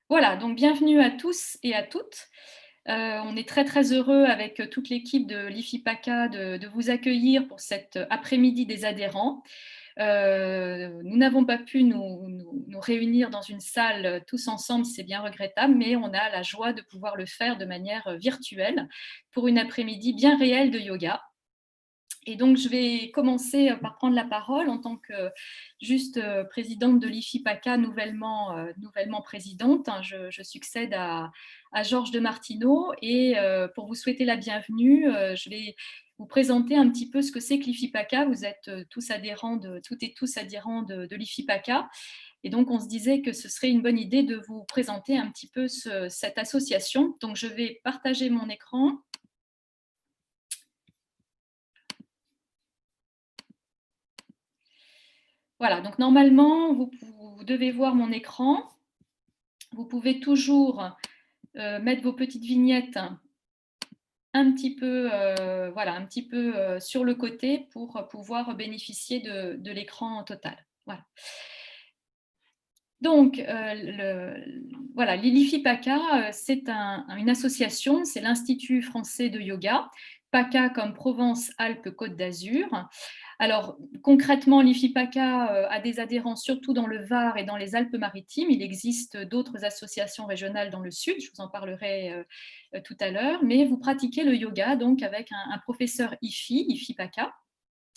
Voilà, donc bienvenue à tous et à toutes. On est très, très heureux avec toute l'équipe de l'IFIPACA de vous accueillir pour cet après-midi des adhérents. Nous n'avons pas pu nous réunir dans une salle tous ensemble, c'est bien regrettable, mais on a la joie de pouvoir le faire de manière virtuelle pour une après-midi bien réelle de yoga. Et donc, je vais commencer par prendre la parole en tant que juste présidente de l'IFIPACA, nouvellement présidente. Je succède à Georges de Martineau et pour vous souhaiter la bienvenue, je vais vous présenter un petit peu ce que c'est que l'IFIPACA. Vous êtes tous adhérents toutes et tous adhérents de l'IFIPACA. Et donc, on se disait que ce serait une bonne idée de vous présenter un petit peu cette association. Donc, je vais partager mon écran. Voilà, donc normalement, vous devez voir mon écran. Vous pouvez toujours mettre vos petites vignettes un petit peu, sur le côté pour pouvoir bénéficier de l'écran total. Voilà. Donc, voilà, l'IFIPACA, c'est une association, c'est l'Institut français de yoga, PACA comme Provence-Alpes-Côte d'Azur. Alors, concrètement, l'IFIPACA a des adhérents surtout dans le Var et dans les Alpes-Maritimes. Il existe d'autres associations régionales dans le sud, je vous en parlerai tout à l'heure, mais vous pratiquez le yoga donc avec un professeur IFIPACA.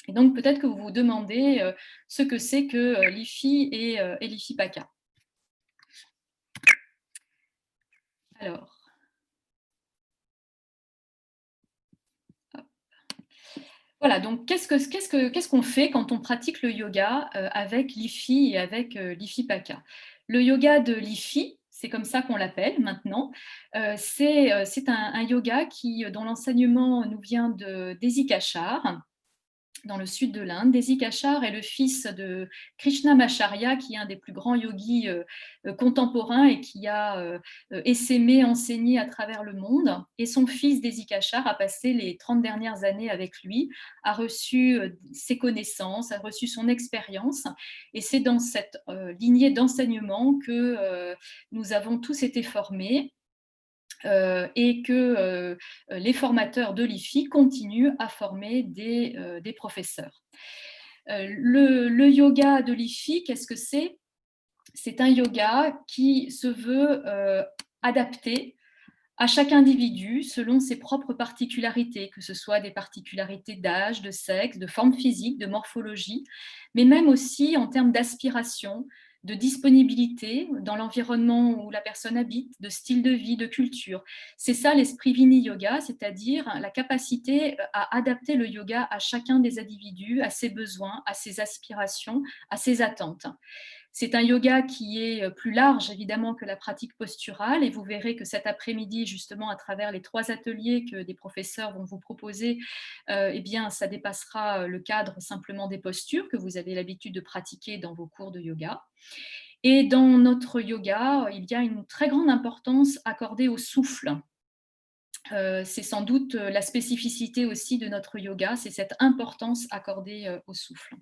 Et donc, peut-être que vous vous demandez ce que c'est que l'IFI et l'IFIPACA. Alors, voilà, donc qu'est-ce qu'on fait quand on pratique le yoga avec l'IFI et avec l'IFIPACA? Le yoga de l'IFI, c'est comme ça qu'on l'appelle maintenant, c'est un yoga dont l'enseignement nous vient de Desikachar, dans le sud de l'Inde. Desikachar est le fils de Krishnamacharya, qui est un des plus grands yogis contemporains et qui a essaimé, enseigné à travers le monde. Et son fils Desikachar a passé les 30 dernières années avec lui, a reçu ses connaissances, a reçu son expérience. Et c'est dans cette lignée d'enseignement que nous avons tous été formés. Et que les formateurs de l'IFI continuent à former des professeurs. Le yoga de l'IFI, qu'est-ce que c'est? C'est un yoga qui se veut adapté à chaque individu selon ses propres particularités, que ce soit des particularités d'âge, de sexe, de forme physique, de morphologie, mais même aussi en termes d'aspiration, de disponibilité dans l'environnement où la personne habite, de style de vie, de culture. C'est ça l'esprit Vini Yoga, c'est-à-dire la capacité à adapter le yoga à chacun des individus, à ses besoins, à ses aspirations, à ses attentes. C'est un yoga qui est plus large, évidemment, que la pratique posturale. Et vous verrez que cet après-midi, justement, à travers les 3 ateliers que des professeurs vont vous proposer, eh bien, ça dépassera le cadre simplement des postures que vous avez l'habitude de pratiquer dans vos cours de yoga. Et dans notre yoga, il y a une très grande importance accordée au souffle. C'est sans doute la spécificité aussi de notre yoga, c'est cette importance accordée au souffle.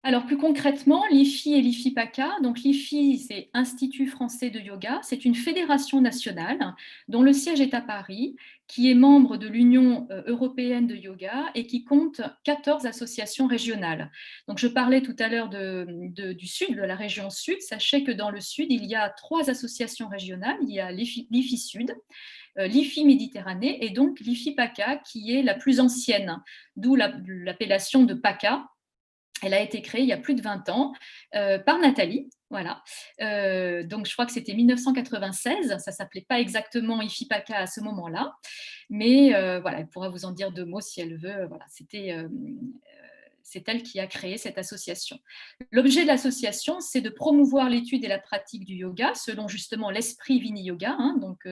Alors plus concrètement, l'IFI et l'IFIPACA, donc l'IFI c'est Institut français de yoga, c'est une fédération nationale dont le siège est à Paris, qui est membre de l'Union européenne de yoga et qui compte 14 associations régionales. Donc je parlais tout à l'heure du sud, de la région sud, sachez que dans le sud il y a 3 associations régionales, il y a l'IFI Sud, l'IFI Méditerranée et donc l'IFIPACA qui est la plus ancienne, d'où l'appellation de PACA. Elle a été créée il y a plus de 20 ans par Nathalie. Voilà. Donc, je crois que c'était 1996. Ça ne s'appelait pas exactement IFIPACA à ce moment-là. Mais voilà, elle pourra vous en dire 2 mots si elle veut. Voilà, c'est elle qui a créé cette association. L'objet de l'association, c'est de promouvoir l'étude et la pratique du yoga selon justement l'esprit Vini Yoga, hein, donc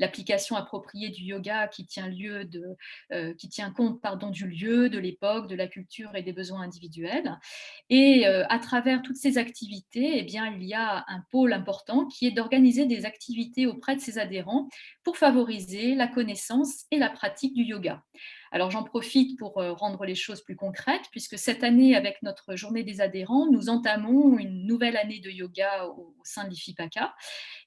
l'application appropriée du yoga qui tient compte du lieu, de l'époque, de la culture et des besoins individuels. Et à travers toutes ces activités, eh bien, il y a un pôle important qui est d'organiser des activités auprès de ses adhérents pour favoriser la connaissance et la pratique du yoga. Alors j'en profite pour rendre les choses plus concrètes, puisque cette année, avec notre journée des adhérents, nous entamons une nouvelle année de yoga au sein de l'IFIPACA.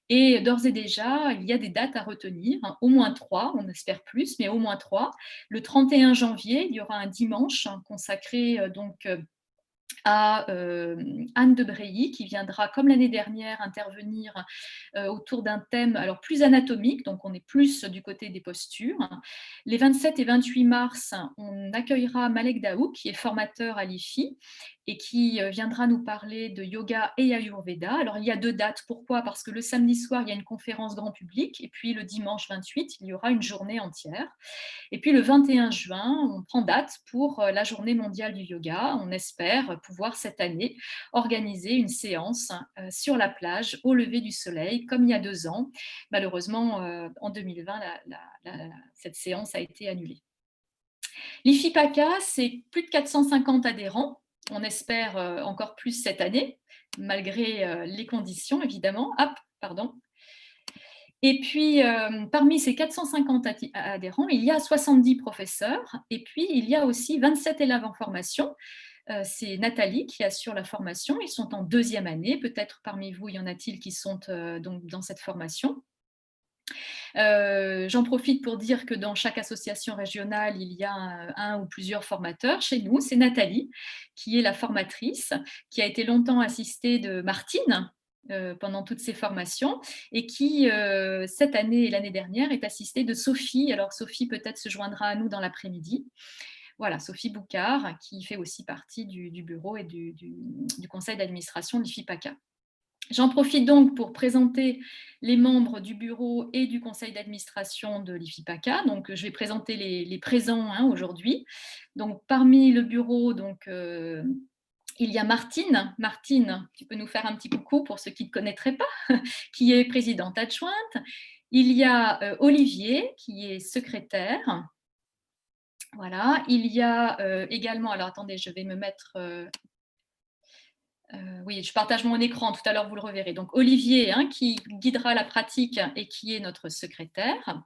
Et d'ores et déjà, il y a des dates à retenir, hein, au moins 3, on espère plus, mais au moins 3. Le 31 janvier, il y aura un dimanche consacré à Anne de Bréilly, qui viendra, comme l'année dernière, intervenir autour d'un thème alors plus anatomique, donc on est plus du côté des postures. Les 27 et 28 mars, on accueillera Malek Daouk, qui est formateur à l'IFI et qui viendra nous parler de yoga et ayurveda. Alors il y a 2 dates, pourquoi? Parce que le samedi soir, il y a une conférence grand public, et puis le dimanche 28, il y aura une journée entière. Et puis le 21 juin, on prend date pour la journée mondiale du yoga. On espère pouvoir cette année organiser une séance sur la plage au lever du soleil, comme il y a 2 ans. Malheureusement, en 2020, cette séance a été annulée. L'IFIPACA, c'est plus de 450 adhérents. On espère encore plus cette année, malgré les conditions, évidemment. Hop, pardon. Et puis, parmi ces 450 adhérents, il y a 70 professeurs et puis il y a aussi 27 élèves en formation. C'est Nathalie qui assure la formation. Ils sont en 2e année. Peut-être parmi vous, y en a-t-il qui sont donc dans cette formation. J'en profite pour dire que dans chaque association régionale, il y a un ou plusieurs formateurs. Chez nous, c'est Nathalie qui est la formatrice, qui a été longtemps assistée de Martine, pendant toutes ces formations, et qui, cette année et l'année dernière, est assistée de Sophie. Alors Sophie peut-être se joindra à nous dans l'après-midi. Voilà, Sophie Boucard, qui fait aussi partie du bureau et du conseil d'administration de l'IFIPACA. J'en profite donc pour présenter les membres du bureau et du conseil d'administration de l'IFIPACA. Donc, je vais présenter les présents aujourd'hui. Donc, parmi le bureau, il y a Martine. Martine, tu peux nous faire un petit coucou pour ceux qui ne te connaîtraient pas, qui est présidente adjointe. Il y a Olivier, qui est secrétaire. Voilà. Il y a également, alors attendez, je vais me mettre... oui, je partage mon écran, tout à l'heure vous le reverrez. Donc Olivier, qui guidera la pratique et qui est notre secrétaire.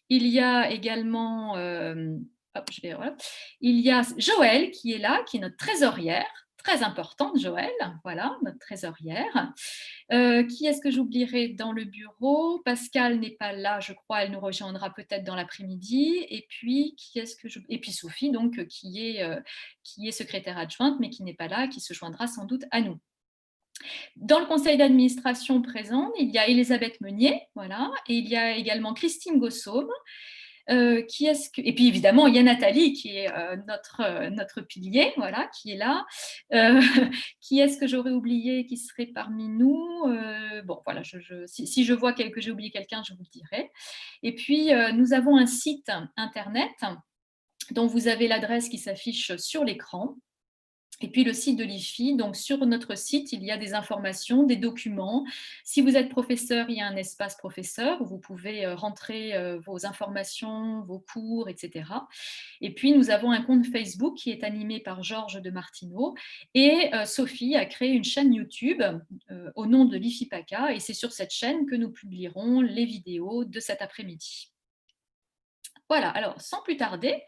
Il y a également, voilà. Il y a Joël qui est là, qui est notre trésorière, très importante Joël, voilà, notre trésorière. Qui est-ce que j'oublierai dans le bureau? Pascal n'est pas là, je crois, elle nous rejoindra peut-être dans l'après-midi. Et puis, et puis Sophie, donc, qui est secrétaire adjointe, mais qui n'est pas là, qui se joindra sans doute à nous. Dans le conseil d'administration présent, il y a Elisabeth Meunier, voilà, et il y a également Christine Gossaume. Et puis évidemment, il y a Nathalie qui est notre pilier, voilà, qui est là. Qui est-ce que j'aurais oublié qui serait parmi nous? Bon, voilà, si je vois que j'ai oublié quelqu'un, je vous le dirai. Et puis, nous avons un site internet dont vous avez l'adresse qui s'affiche sur l'écran. Et puis le site de l'IFI, donc sur notre site, il y a des informations, des documents. Si vous êtes professeur, il y a un espace professeur où vous pouvez rentrer vos informations, vos cours, etc. Et puis nous avons un compte Facebook qui est animé par Georges de Martineau, et Sophie a créé une chaîne YouTube au nom de l'IFIPACA, et c'est sur cette chaîne que nous publierons les vidéos de cet après-midi. Voilà, alors sans plus tarder,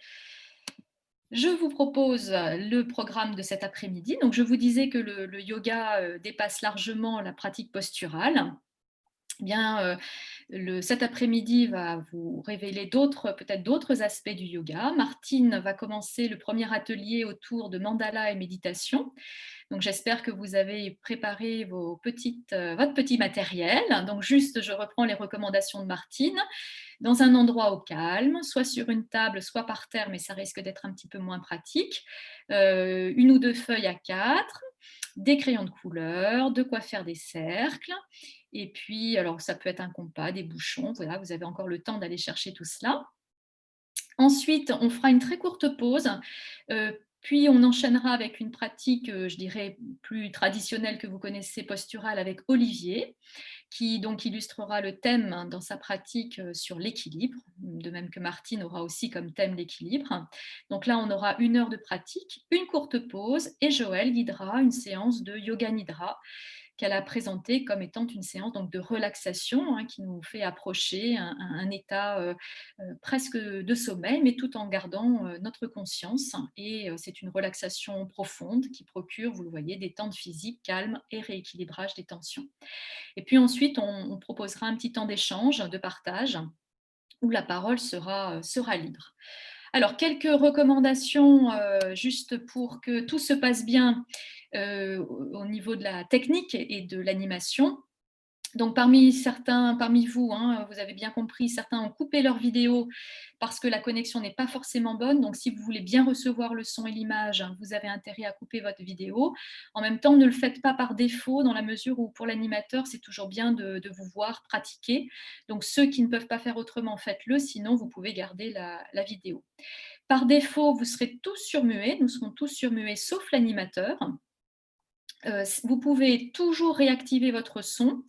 je vous propose le programme de cet après-midi. Donc, je vous disais que le yoga dépasse largement la pratique posturale. Eh bien, cet après-midi va vous révéler peut-être d'autres aspects du yoga. Martine va commencer le premier atelier autour de mandala et méditation. Donc, j'espère que vous avez préparé votre petit matériel. Donc, juste, je reprends les recommandations de Martine. Dans un endroit au calme, soit sur une table, soit par terre, mais ça risque d'être un petit peu moins pratique. 1 ou 2 feuilles A4, des crayons de couleur, de quoi faire des cercles. Et puis, alors ça peut être un compas, des bouchons, voilà, vous avez encore le temps d'aller chercher tout cela. Ensuite, on fera une très courte pause, puis on enchaînera avec une pratique, je dirais, plus traditionnelle que vous connaissez, posturale, avec Olivier, qui donc illustrera le thème dans sa pratique sur l'équilibre, de même que Martine aura aussi comme thème l'équilibre. Donc là, on aura 1 heure de pratique, une courte pause, et Joël guidera une séance de yoga nidra qu'elle a présenté comme étant une séance donc de relaxation, hein, qui nous fait approcher un état presque de sommeil, mais tout en gardant notre conscience. Et c'est une relaxation profonde qui procure, vous le voyez, détente physique, calme et rééquilibrage des tensions. Et puis ensuite, on proposera un petit temps d'échange, de partage, où la parole sera libre. Alors, quelques recommandations juste pour que tout se passe bien au niveau de la technique et de l'animation. Donc parmi vous, hein, vous avez bien compris, certains ont coupé leur vidéo parce que la connexion n'est pas forcément bonne. Donc si vous voulez bien recevoir le son et l'image, vous avez intérêt à couper votre vidéo. En même temps, ne le faites pas par défaut dans la mesure où pour l'animateur, c'est toujours bien de vous voir pratiquer. Donc ceux qui ne peuvent pas faire autrement, faites-le, sinon vous pouvez garder la vidéo. Par défaut, vous serez tous surmués, nous serons tous surmués sauf l'animateur. Vous pouvez toujours réactiver votre son.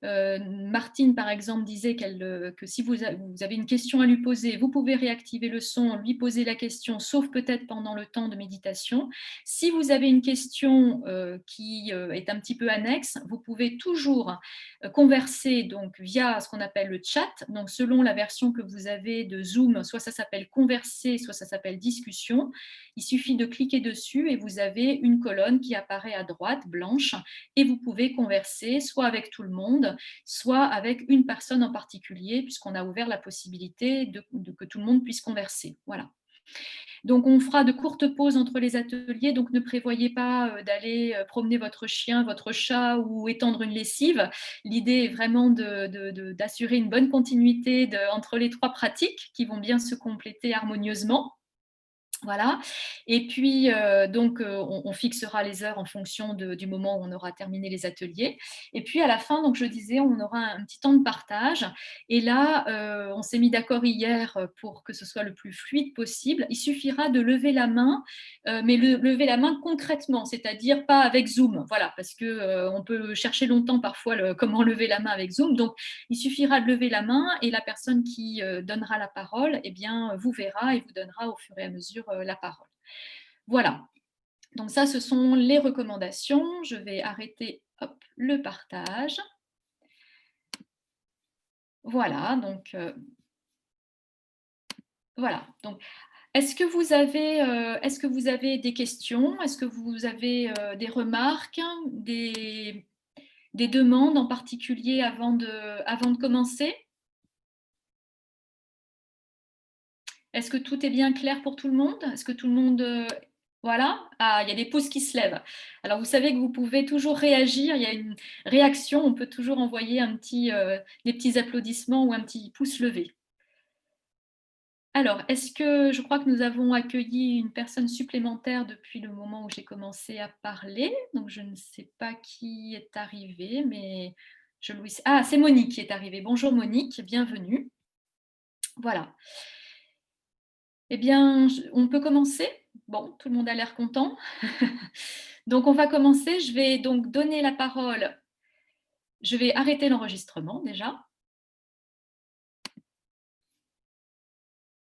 Martine, par exemple, disait que si vous avez une question à lui poser, vous pouvez réactiver le son, lui poser la question, sauf peut-être pendant le temps de méditation. Si vous avez une question qui est un petit peu annexe, vous pouvez toujours converser donc via ce qu'on appelle le chat. Donc selon la version que vous avez de Zoom, soit ça s'appelle converser, soit ça s'appelle discussion. Il suffit de cliquer dessus et vous avez une colonne qui apparaît à droite, blanche, et vous pouvez converser soit avec tout le monde, soit avec une personne en particulier, puisqu'on a ouvert la possibilité que tout le monde puisse converser. Voilà. Donc, on fera de courtes pauses entre les ateliers, donc ne prévoyez pas d'aller promener votre chien, votre chat ou étendre une lessive. L'idée est vraiment d'assurer une bonne continuité entre les trois pratiques qui vont bien se compléter harmonieusement. Voilà. Et puis, donc, on fixera les heures en fonction du moment où on aura terminé les ateliers. Et puis, à la fin, donc, je disais, on aura un petit temps de partage. Et là, on s'est mis d'accord hier pour que ce soit le plus fluide possible. Il suffira de lever la main, mais lever la main concrètement, c'est-à-dire pas avec Zoom. Voilà, parce que on peut chercher longtemps parfois comment lever la main avec Zoom. Donc, il suffira de lever la main et la personne qui donnera la parole, eh bien, vous verra et vous donnera au fur et à mesure la parole. Voilà. Donc ça, ce sont les recommandations. Je vais arrêter le partage. Voilà, donc voilà. Donc, est-ce que vous avez des questions? Est-ce que vous avez des remarques, des demandes en particulier avant de commencer? Est-ce que tout est bien clair pour tout le monde? Est-ce que tout le monde, voilà? Ah, il y a des pouces qui se lèvent. Alors vous savez que vous pouvez toujours réagir, il y a une réaction, on peut toujours envoyer des petits applaudissements ou un petit pouce levé. Alors, est-ce que je crois que nous avons accueilli une personne supplémentaire depuis le moment où j'ai commencé à parler, donc je ne sais pas qui est arrivé, mais ah, c'est Monique qui est arrivée. Bonjour Monique, bienvenue. Voilà. Eh bien, on peut commencer? Bon, tout le monde a l'air content. Donc on va commencer. Je vais donc donner la parole. Je vais arrêter l'enregistrement déjà.